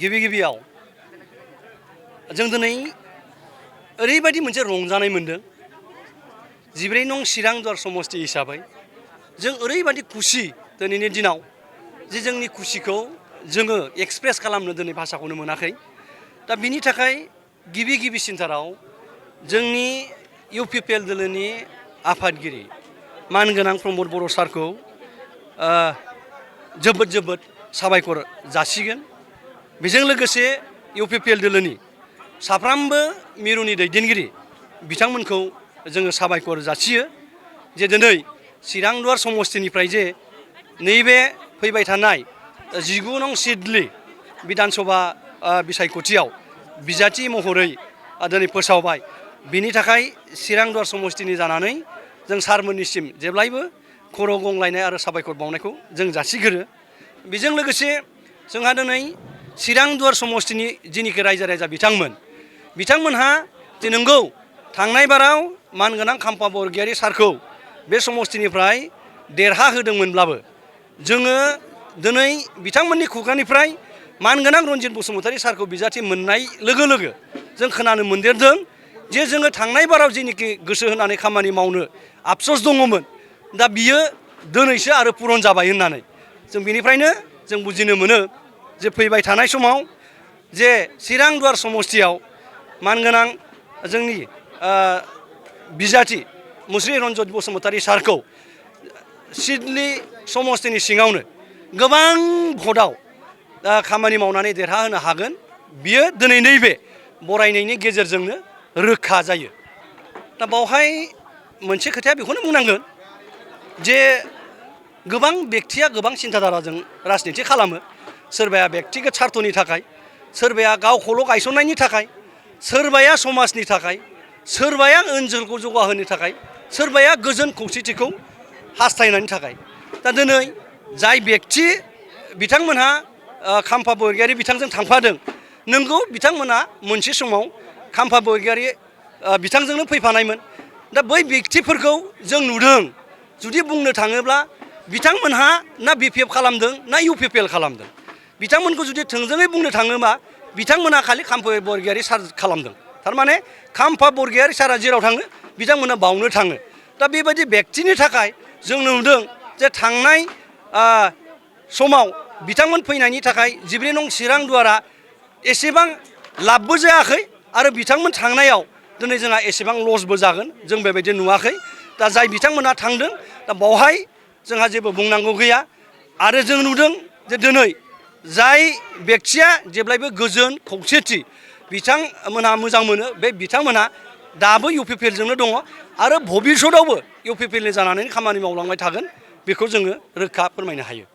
गिबि गिबियाव जों दिनै ओरैबायदि मोनसे रंजानाय मोनदों 14 नं चिरां दुवार समष्टि हिसाबै जों ओरैबायदि खुसि दिनैनि दिनाव जे जोंनि खुसिखौ जोङो एक्सप्रेस खालामनो दिनै भाषाखौनो मोनाखै दा बिनि थाखाय गिबिसिनथाराव जोंनि इउपिपिएल दोलोनि आफादगिरि मानगोनां प्रमद बर' सारखौ जोबोद साबायखर जासिगोन बेजों लोगोसे इउपिपिएल दोलोनि साफ्रोमबो मिरुनि दैदेनगिरि बिथांमोनखौ जोङो साबायखर जासियो जे दिनै चिरां दुवार समष्टिनिफ्राय जे नैबे फैबाय थानाय 19 नं सिडली बिधानसभा बिसायख'थियाव बिजाथि महरै दिनै फोसावबाय बिनि थाखाय चिरां दुवार समष्टिनि जानानै जों सारमोननिसिम जेब्लायबो खर' गंलायनाय आरो साबायखर बावनायखौ जों जासिगोरो बेजों लोगोसे जोंहा दिनै चिरां दुवार समष्टिनि जिनिखि रायजो बिथांमोनहा जे नंगौ थांनाय बाराव मानगोनां खाम्फा बरगयारी सारखौ बे समष्टिनिफ्राय देरहा होदोंमोनब्लाबो जोङो दिनै बिथांमोननि खुगानिफ्राय मानगोनां रन्जित बसुमतारी सारखौ बिजाथि मोननाय लोगो लोगो जों खोनानो मोनदेरदों जे जोङो थांनाय बाराव जिनिखि गोसो होनानै खामानि मावनो आफसोस दङमोन दा बियो दिनैसो आरो पुरन जाबाय होननानै जों बिनिफ्रायनो जों बुजिनो मोनो जे फैबाय थानाय समाव जे चिरां दुवार समष्टियाव मानगोनां जोंनि बिजाथि मुस्रि रन्जित बसुमतारी सारखौ सिडली समष्टिनि सिङावनो गोबां भटआव खामानि मावनानै देरहाहोनो हागोन बियो दिनै नैबे बरायनायनि गेजेरजोंनो रोखा जायो दा बावहाय मोनसे खोथाया बेखौनो बुंनांगोन जे गोबां बेक्तिया गोबां सिन्थाधाराजों राजनिति खालामो सोरबाया बेक्तिगत सार्थनि थाखाय सोरबाया गावखौल' गायसननायनि थाखाय सोरबाया समाजनि थाखाय सोरबाया ओनसोलखौ जौगाहोनो थाखाय सोरबाया गोजोन खौसेथिखौ हास्थायनायनि थाखाय दा दिनै जाय बेक्ति बिथांमोनहा खाम्फा बरगयारी बिथांजों थांफादों नंगौ बिथांमोना मोनसे समाव खाम्फा बरगयारी बिथांजोंनो फैफानायमोन दा बै बेक्तिफोरखौ जों नुदों जुदि बुंनो थाङोब्ला बिथांमोनहा ना बिपिएफ खालामदों ना इउपिपिएल खालामदों बिथांमोनखौ जुदि थोंजोङै बुंनो थाङोबा बिथांमोनहा खालि खाम्फा बरगयारी सार खालामदों थारमाने खाम्फा बरगयारी सारा जेराव थाङो बिथांमोनहा बावनो थाङो दा बेबायदि बेक्तिनि थाखाय जों नुदों जे थांनाय समाव बिथांमोन फैनायनि थाखाय 14 नं चिरां दुवारा एसेबां लाबबो जायाखै आरो बिथांमोन थांनायाव दिनै जोंहा एसेबां लसबो जागोन जों बेबायदि नुवाखै दा जाय बिथांमोनहा थांदों दा बावहाय जोंहा जेबो बुंनांगौ गैया आरो जों नुदों जे दिनै जाय बेक्तिया जेब्लायबो गोजोन खौसेथि बिथांमोनहा मोजां मोनो बे बिथांमोनहा दाबो इउपिपिएलजोंनो दङ आरो भबिसतआवबो इउपिपिएलनि जानानै खामानि मावलांबाय थागोन बेखौ जोङो रोखा फोरमायनो हायो